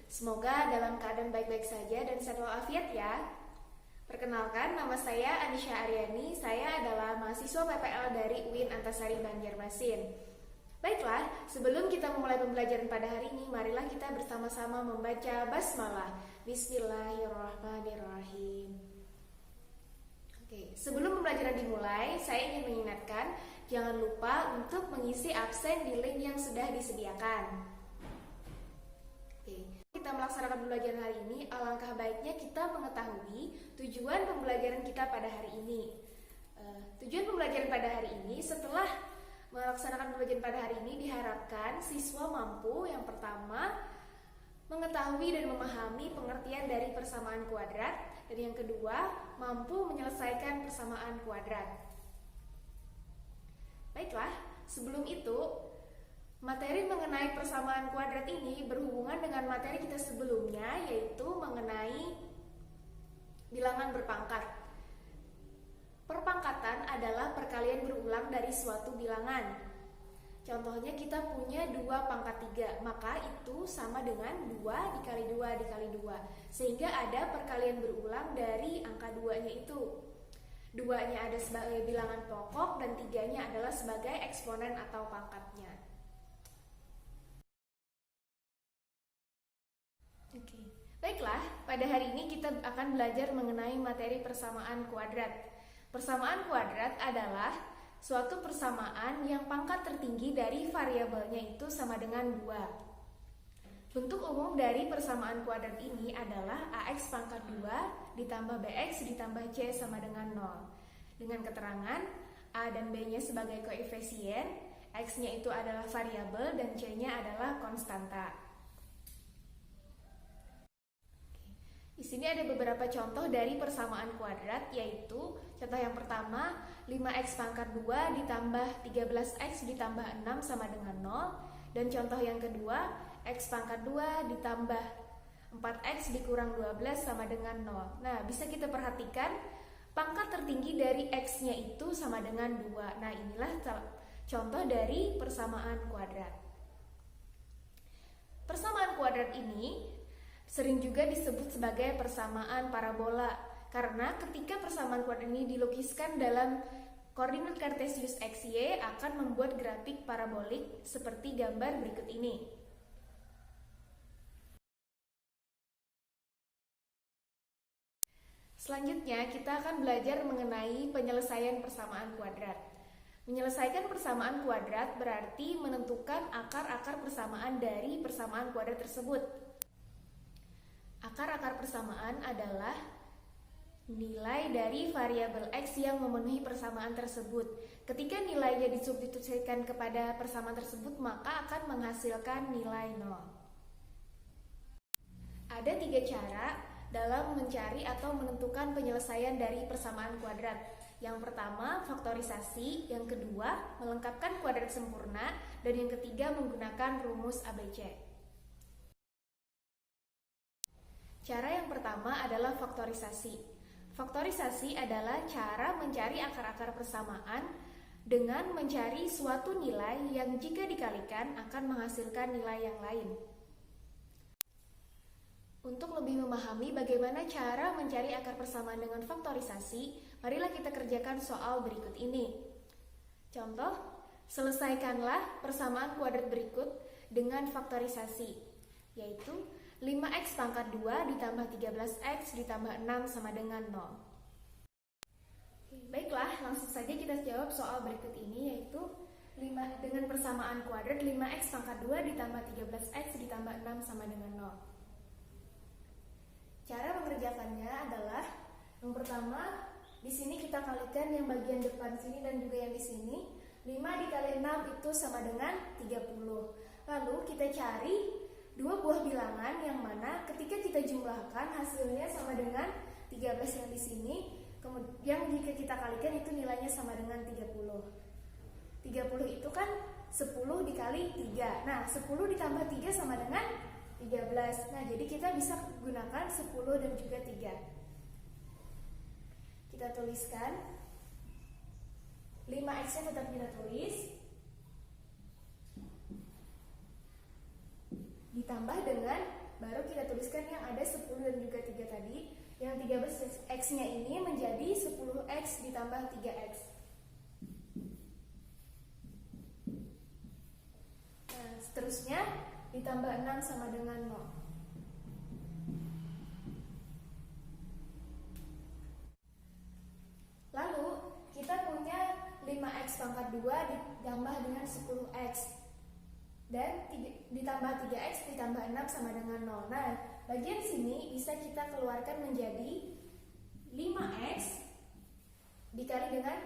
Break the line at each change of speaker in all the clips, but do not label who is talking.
Semoga dalam keadaan baik-baik saja dan sehat walafiat ya. Perkenalkan, nama saya Anisha Aryani. Saya adalah mahasiswa PPL dari UIN Antasari Banjarmasin. Baiklah, sebelum kita memulai pembelajaran pada hari ini, marilah kita bersama-sama membaca basmalah. Bismillahirrahmanirrahim. Oke, sebelum pembelajaran dimulai, saya ingin mengingatkan jangan lupa untuk mengisi absen di link yang sudah disediakan. Oke, kita melaksanakan pembelajaran hari ini, alangkah baiknya kita mengetahui tujuan pembelajaran kita pada hari ini. Tujuan pembelajaran pada hari ini, setelah melaksanakan pembelajaran pada hari ini, diharapkan siswa mampu yang pertama mengetahui dan memahami pengertian dari persamaan kuadrat, dan yang kedua mampu menyelesaikan persamaan kuadrat. Baiklah, sebelum itu materi mengenai persamaan kuadrat ini berhubungan dengan materi kita sebelumnya, yaitu mengenai bilangan berpangkat. Perpangkatan adalah perkalian berulang dari suatu bilangan. Contohnya kita punya 2 pangkat 3, maka itu sama dengan 2 dikali 2 dikali 2. Sehingga ada perkalian berulang dari angka 2-nya itu. 2-nya ada sebagai bilangan pokok dan 3-nya adalah sebagai eksponen atau pangkatnya. Oke. Baiklah, pada hari ini kita akan belajar mengenai materi persamaan kuadrat. Persamaan kuadrat adalah suatu persamaan yang pangkat tertinggi dari variabelnya itu sama dengan 2. Bentuk umum dari persamaan kuadrat ini adalah AX pangkat 2 ditambah BX ditambah C sama dengan 0. Dengan keterangan A dan B-nya sebagai koefisien, X-nya itu adalah variabel dan C-nya adalah konstanta. Di sini ada beberapa contoh dari persamaan kuadrat, yaitu contoh yang pertama 5x pangkat 2 ditambah 13x ditambah 6 sama dengan 0. Dan contoh yang kedua x pangkat 2 ditambah 4x dikurang 12 sama dengan 0. Nah, bisa kita perhatikan pangkat tertinggi dari x-nya itu sama dengan 2. Nah, inilah contoh dari persamaan kuadrat. Persamaan kuadrat ini sering juga disebut sebagai persamaan parabola, karena ketika persamaan kuadrat ini dilukiskan dalam koordinat kartesius x, y akan membuat grafik parabolik seperti gambar berikut ini. Selanjutnya kita akan belajar mengenai penyelesaian persamaan kuadrat. Menyelesaikan persamaan kuadrat berarti menentukan akar-akar persamaan dari persamaan kuadrat tersebut. Akar-akar persamaan adalah nilai dari variabel X yang memenuhi persamaan tersebut. Ketika nilainya disubstitusikan kepada persamaan tersebut, maka akan menghasilkan nilai 0. Ada 3 cara dalam mencari atau menentukan penyelesaian dari persamaan kuadrat. Yang pertama, faktorisasi. Yang kedua, melengkapkan kuadrat sempurna. Dan yang ketiga, menggunakan rumus ABC. Cara yang pertama adalah faktorisasi. Faktorisasi adalah cara mencari akar-akar persamaan dengan mencari suatu nilai yang jika dikalikan akan menghasilkan nilai yang lain. Untuk lebih memahami bagaimana cara mencari akar persamaan dengan faktorisasi, marilah kita kerjakan soal berikut ini. Contoh, selesaikanlah persamaan kuadrat berikut dengan faktorisasi, yaitu 5x pangkat 2 ditambah 13x ditambah 6 sama dengan 0. Baiklah, langsung saja kita jawab soal berikut ini, yaitu dengan persamaan kuadrat 5x pangkat 2 ditambah 13x ditambah 6 sama dengan 0. Cara mengerjakannya adalah yang pertama, di sini kita kalikan yang bagian depan sini dan juga yang di sini. 5 dikali 6 itu sama dengan 30. Lalu kita cari 2 buah bilangan yang mana ketika kita jumlahkan hasilnya sama dengan 13 yang di sini, kemudian jika kita kalikan itu nilainya sama dengan 30. 30 itu kan 10 dikali 3. Nah, 10 ditambah 3 sama dengan 13. Nah, jadi kita bisa gunakan 10 dan juga 3. Kita tuliskan 5x-nya tetap kita tulis, ditambah dengan baru kita tuliskan yang ada 10 dan juga 3 tadi. Yang 13x-nya ini menjadi 10x ditambah 3x. Nah, seterusnya ditambah 6 sama dengan 0. Lalu kita punya 5x pangkat 2 ditambah dengan 10x. Dan ditambah 3x ditambah 6 sama dengan 0. Nah, bagian sini bisa kita keluarkan menjadi 5x dikali dengan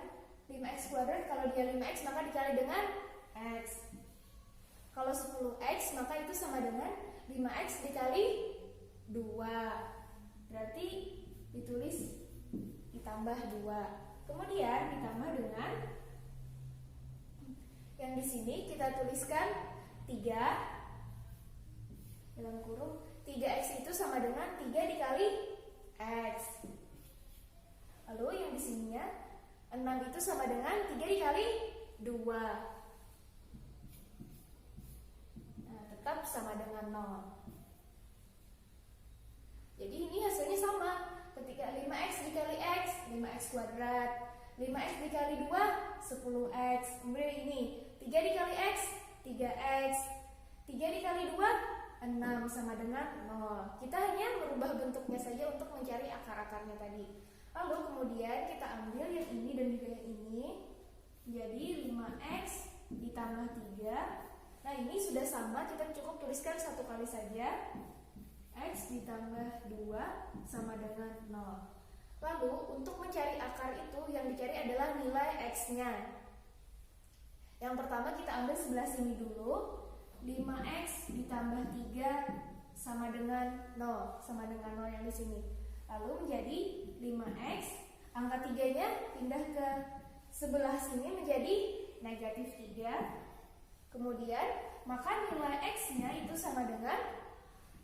5x kuadrat. Kalau dia 5x maka dikali dengan x. Kalau 10x maka itu sama dengan 5x dikali 2. Berarti ditulis ditambah 2. Kemudian ditambah dengan yang di sini kita tuliskan 3 dalam kurung 3x itu sama dengan 3 dikali x. Lalu yang di sininya 6 itu sama dengan 3 dikali 2. Nah, tetap sama dengan 0. Jadi ini hasilnya sama. Ketika 5x dikali x, 5x kuadrat. 5x dikali 2, 10x. Kemudian ini 3 dikali x, 3x. 3 dikali 2, 6 sama dengan 0. Kita hanya merubah bentuknya saja untuk mencari akar-akarnya tadi. Lalu kemudian kita ambil yang ini dan juga yang ini. Jadi 5x ditambah 3. Nah, ini sudah sama, kita cukup tuliskan satu kali saja. X ditambah 2 sama dengan 0. Lalu untuk mencari akar itu yang dicari adalah nilai x-nya. Yang pertama kita ambil sebelah sini dulu. 5x ditambah 3 sama dengan 0, sama dengan 0 yang di sini. Lalu menjadi 5x, angka 3-nya pindah ke sebelah sini menjadi negatif 3. Kemudian maka nilai x-nya itu sama dengan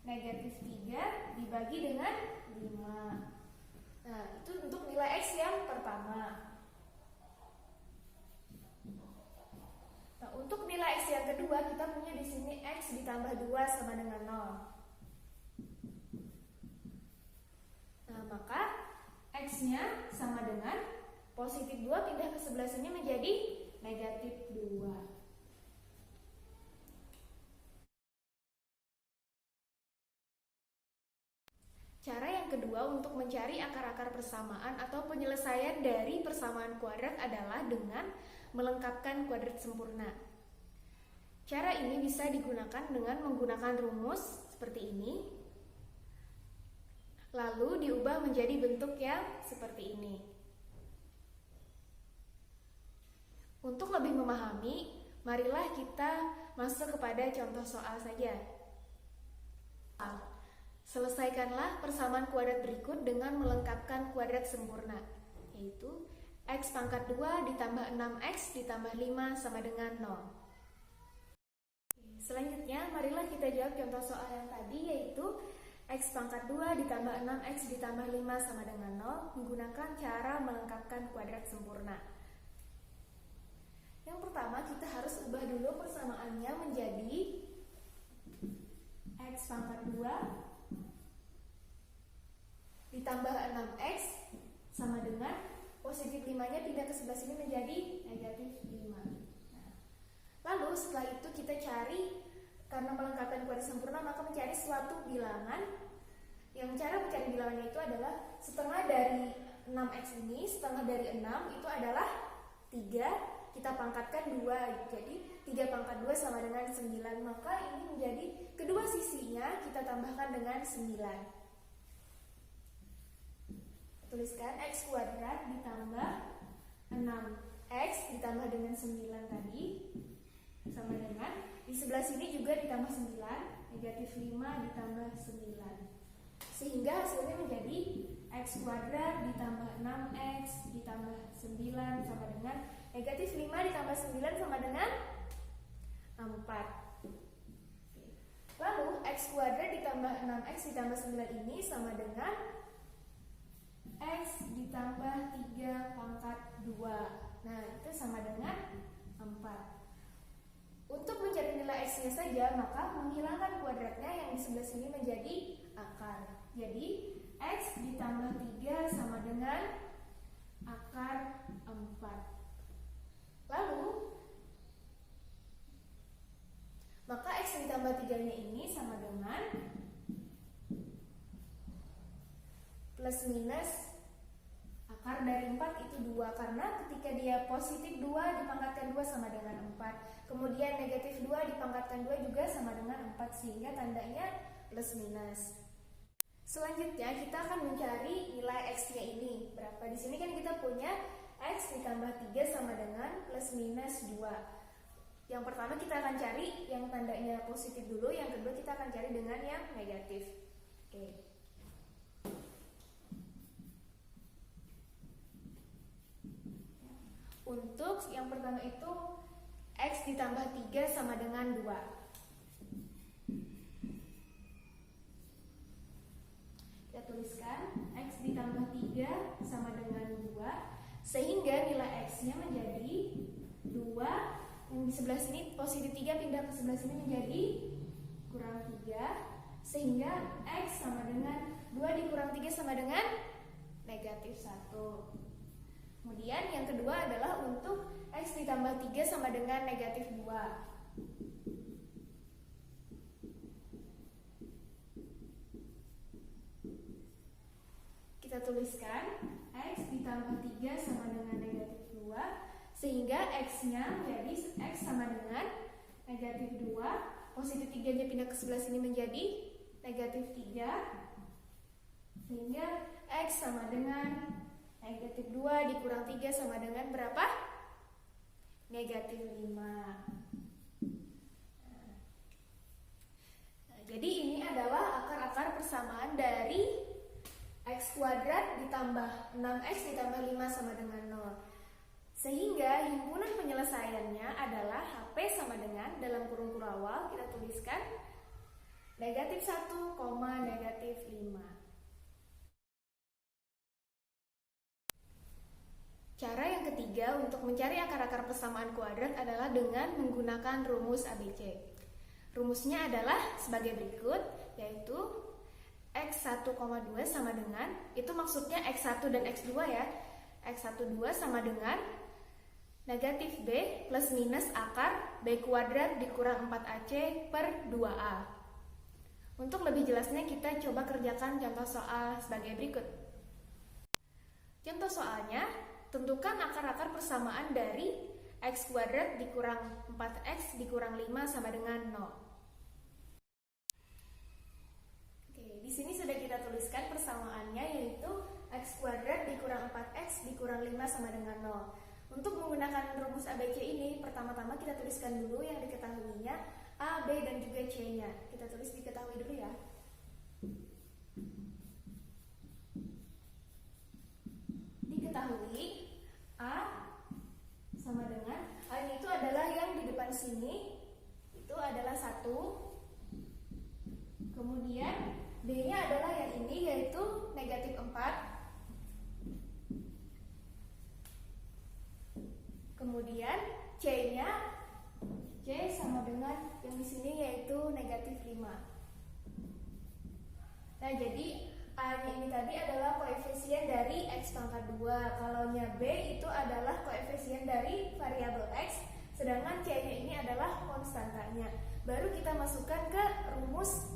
negatif 3 dibagi dengan 5. Nah, itu untuk nilai x yang pertama. Nah, untuk nilai x yang kedua kita punya di sini x ditambah 2 sama dengan 0. Nah, maka x-nya sama dengan positif 2 pindah ke sebelah sini menjadi negatif 2. Cara yang kedua untuk mencari akar-akar persamaan atau penyelesaian dari persamaan kuadrat adalah dengan melengkapkan kuadrat sempurna. Cara ini bisa digunakan dengan menggunakan rumus seperti ini, lalu diubah menjadi bentuk yang seperti ini. Untuk lebih memahami, marilah kita masuk kepada contoh soal saja. Selesaikanlah persamaan kuadrat berikut dengan melengkapkan kuadrat sempurna, yaitu x pangkat 2 ditambah 6x ditambah 5 sama dengan 0. Selanjutnya, marilah kita jawab contoh soal yang tadi, yaitu x pangkat 2 ditambah 6x ditambah 5 sama dengan 0 menggunakan cara melengkapkan kuadrat sempurna. Yang pertama, kita harus ubah dulu persamaannya menjadi x pangkat 2 ditambah 6x sama dengan positif 5-nya pindah ke sebelah sini menjadi negatif 5. Nah, lalu setelah itu kita cari, karena melengkapkan kuadrat sempurna maka mencari suatu bilangan. Yang cara mencari bilangannya itu adalah setengah dari 6x ini, setengah dari 6 itu adalah 3, kita pangkatkan 2, jadi 3 pangkat 2 sama dengan 9. Maka ini menjadi kedua sisinya kita tambahkan dengan 9. Tuliskan x kuadrat ditambah 6x ditambah dengan 9 tadi sama dengan di sebelah sini juga ditambah 9, negatif 5 ditambah 9, sehingga hasilnya menjadi x kuadrat ditambah 6x ditambah 9 sama dengan negatif 5 ditambah 9 sama dengan 4. Lalu x kuadrat ditambah 6x ditambah 9 ini sama dengan x ditambah 3 pangkat 2. Nah, itu sama dengan 4. Untuk mencari nilai x-nya saja, maka menghilangkan kuadratnya yang di sebelah sini menjadi akar. Jadi X ditambah 3 sama dengan akar 4. Lalu maka X ditambah 3-nya ini sama dengan plus minus akar dari 4 itu 2, karena ketika dia positif 2 dipangkatkan 2 sama dengan 4. Kemudian negatif 2 dipangkatkan 2 juga sama dengan 4, sehingga tandanya plus minus. Selanjutnya kita akan mencari nilai X-nya ini. Berapa? Di sini kan kita punya X ditambah 3 sama dengan plus minus 2. Yang pertama kita akan cari yang tandanya positif dulu, yang kedua kita akan cari dengan yang negatif. Oke. Untuk yang pertama itu X ditambah 3 sama dengan 2. Kita tuliskan X ditambah 3 sama dengan 2, sehingga nilai X-nya menjadi 2. Yang di sebelah sini positif 3 pindah ke sebelah sini menjadi kurang 3, sehingga X sama dengan 2 dikurang 3 sama dengan negatif 1. Kemudian yang kedua adalah untuk X ditambah 3 sama dengan negatif 2. Kita tuliskan X ditambah 3 sama dengan negatif 2, sehingga X-nya menjadi X sama dengan negatif 2. Positif 3-nya pindah ke sebelah sini menjadi negatif 3, sehingga X sama dengan negatif 2 dikurang 3 sama dengan berapa? Negatif 5. Jadi ini adalah akar-akar persamaan dari X kuadrat ditambah 6X ditambah 5 sama dengan 0. Sehingga himpunan penyelesaiannya adalah HP sama dengan, dalam kurung kurawal kita tuliskan negatif 1, negatif 5. Cara yang ketiga untuk mencari akar-akar persamaan kuadrat adalah dengan menggunakan rumus ABC. Rumusnya adalah sebagai berikut, yaitu X1,2 sama dengan, itu maksudnya X1 dan X2 ya, X12 sama dengan negatif B plus minus akar B kuadrat dikurang 4AC per 2A. Untuk lebih jelasnya kita coba kerjakan contoh soal sebagai berikut. Contoh soalnya, tentukan akar-akar persamaan dari X kuadrat dikurang 4X dikurang 5 sama dengan 0. Oke, di sini sudah kita tuliskan persamaannya, yaitu X kuadrat dikurang 4X dikurang 5 sama dengan 0. Untuk menggunakan rumus ABC ini, pertama-tama kita tuliskan dulu yang diketahuinya A, B, dan juga C-nya. Kita tulis diketahui dulu ya. Diketahui A sama dengan, A itu adalah yang di depan sini, itu adalah 1. Kemudian B-nya adalah yang ini, yaitu negatif 4. Kemudian C-nya, C sama dengan yang di sini, yaitu negatif 5. Nah, jadi A-nya ini tadi adalah koefisien dari X pangkat 2. Kalau nya B itu adalah koefisien dari variabel X, sedangkan C-nya ini adalah konstantanya. Baru kita masukkan ke rumus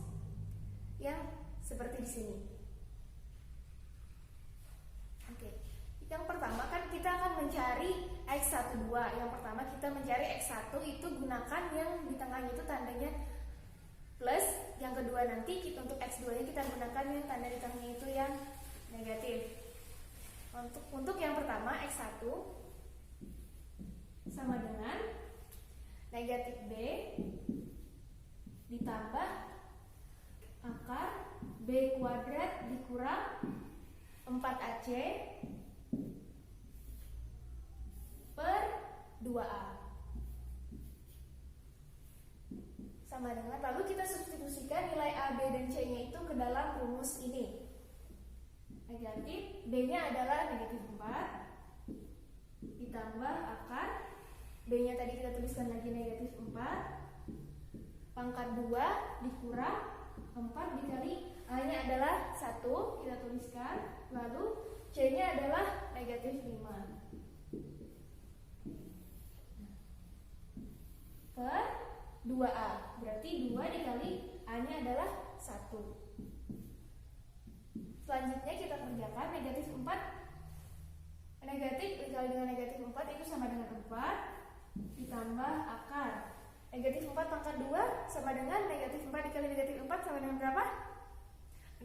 yang seperti di sini. Oke. Yang pertama kan kita akan mencari X12. Yang pertama kita mencari X1, itu gunakan yang di tengahnya itu tandanya plus. Yang kedua nanti untuk X2 nya kita gunakan yang tanda di tengahnya itu yang negatif. Untuk yang pertama X1 sama dengan negatif B ditambah akar B kuadrat dikurang 4AC per 2A sama dengan, lalu kita substitusikan nilai A, B, dan C-nya itu ke dalam rumus ini. Negatif B-nya adalah negatif 4 ditambah akar B-nya tadi kita tuliskan lagi negatif 4 pangkat 2 dikurang 4 dikali A-nya adalah 1, kita tuliskan. Lalu C-nya adalah negatif 5 per 2A. Berarti 2 dikali A-nya adalah 1. Selanjutnya kita kerjakan negatif 4. Negatif dikali dengan negatif 4 itu sama dengan 4 ditambah akar. Negatif 4 pangkat 2 sama dengan negatif 4 dikali negatif 4 sama dengan berapa? 16.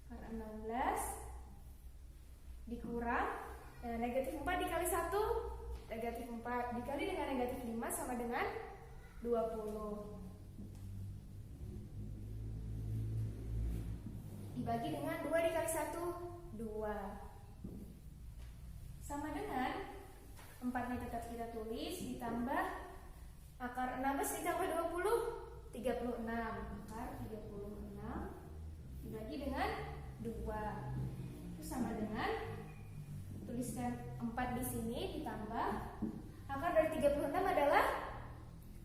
Karena 16 dikurang negatif 4 dikali 1, negatif 4 dikali dengan negatif 5 sama dengan 20. Dibagi dengan 2 dikali 1, 2. Sama dengan 4-nya tetap kita tulis, ditambah akar 16 ditambah 20, 36. Akar 36 dibagi dengan 2. Itu sama dengan, tuliskan 4 di sini ditambah akar dari 36 adalah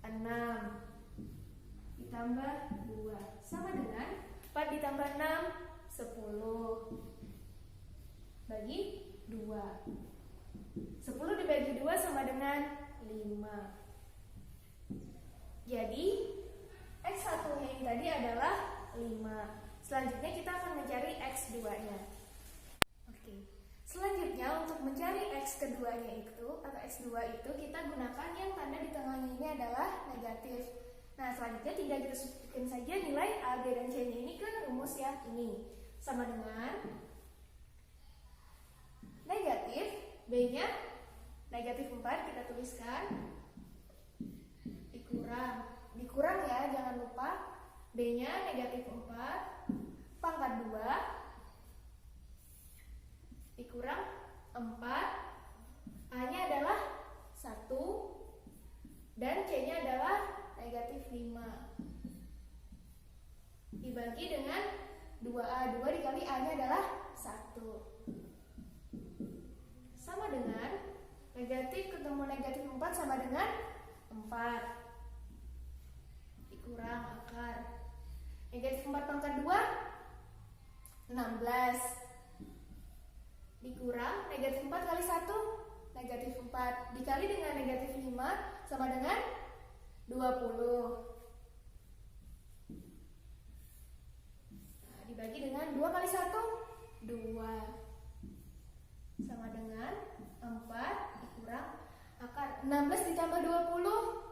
6 ditambah 2 sama dengan 4 ditambah 6 10 bagi 2. 10 dibagi 2 sama dengan 5. Jadi X1 nya ini tadi adalah 5. Selanjutnya kita akan mencari X2 nya. Oke. Selanjutnya untuk mencari X keduanya itu atau X2 itu kita gunakan yang tanda di tengahnya ini adalah negatif. Nah, selanjutnya tinggal kita substitusikan saja nilai A, B, dan C nya ini ke rumus yang ini. Sama dengan negatif B-nya negatif 4 kita tuliskan, dikurang ya, jangan lupa B-nya negatif 4 pangkat 2 dikurang 4, A-nya adalah 1 dan C-nya adalah negatif 5 dibagi dengan 2A. 2 dikali A-nya adalah 1 sama dengan negatif ketemu negatif 4 sama dengan 4 dikurang akar negatif 4 pangkat 2 16 dikurang negatif 4 kali 1 negatif 4 dikali dengan negatif 5 sama dengan 20. Nah, dibagi dengan 2 kali 1 2 sama dengan 4 dikurang akar 16 ditambah 20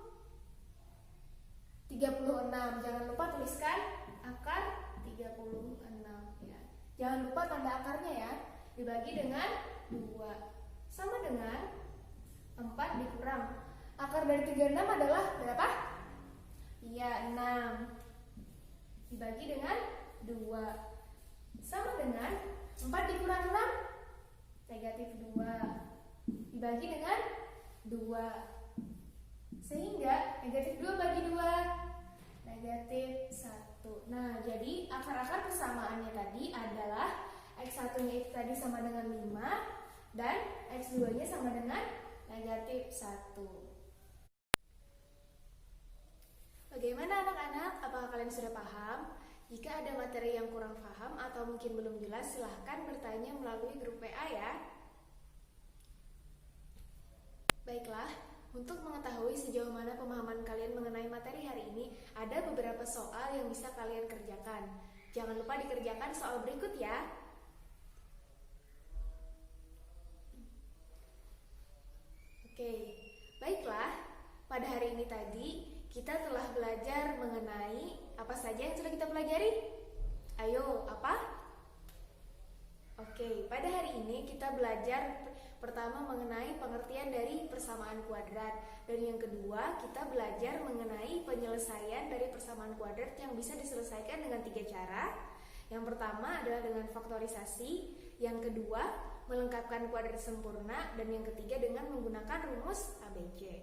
36. Jangan lupa tuliskan akar 36 ya. Jangan lupa tanda akarnya ya. Dibagi dengan 2 sama dengan 4 dikurang akar dari 36 adalah berapa? Iya, 6 dibagi dengan 2 sama dengan 4 dikurang 6 negatif 2 dibagi dengan 2 sehingga negatif 2 bagi 2 negatif 1. Nah, jadi akar-akar persamaannya tadi adalah X1 nya itu tadi sama dengan 5 dan X2 nya sama dengan negatif 1. Bagaimana anak-anak? Apakah kalian sudah paham? Jika ada materi yang kurang paham atau mungkin belum jelas, silahkan bertanya melalui grup WA ya. Baiklah, untuk mengetahui sejauh mana pemahaman kalian mengenai materi hari ini, ada beberapa soal yang bisa kalian kerjakan. Jangan lupa dikerjakan soal berikut ya. Oke, baiklah. Pada hari ini tadi, kita telah belajar mengenai apa saja yang sudah kita pelajari? Ayo, apa? Oke, pada hari ini kita belajar pertama mengenai pengertian dari persamaan kuadrat. Dan yang kedua, kita belajar mengenai penyelesaian dari persamaan kuadrat yang bisa diselesaikan dengan 3 cara. Yang pertama adalah dengan faktorisasi, yang kedua melengkapkan kuadrat sempurna, dan yang ketiga dengan menggunakan rumus ABC.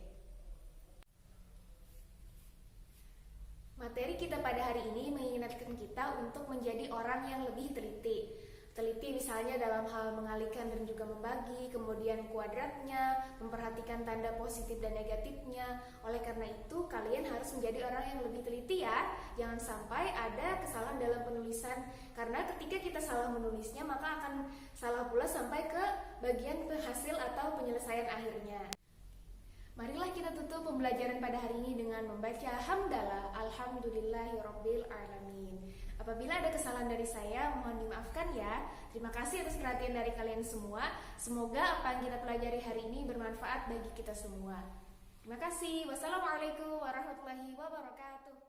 Materi kita pada hari ini mengingatkan kita untuk menjadi orang yang lebih teliti. teliti misalnya dalam hal mengalihkan dan juga membagi, kemudian kuadratnya, memperhatikan tanda positif dan negatifnya. Oleh karena itu, kalian harus menjadi orang yang lebih teliti ya. Jangan sampai ada kesalahan dalam penulisan, karena ketika kita salah menulisnya, maka akan salah pula sampai ke bagian penghasil atau penyelesaian akhirnya. Marilah kita tutup pembelajaran pada hari ini dengan membaca hamdalah alhamdulillahirabbil alamin. Apabila ada kesalahan dari saya, mohon dimaafkan ya. Terima kasih atas perhatian dari kalian semua. Semoga apa yang kita pelajari hari ini bermanfaat bagi kita semua. Terima kasih. Wassalamualaikum warahmatullahi wabarakatuh.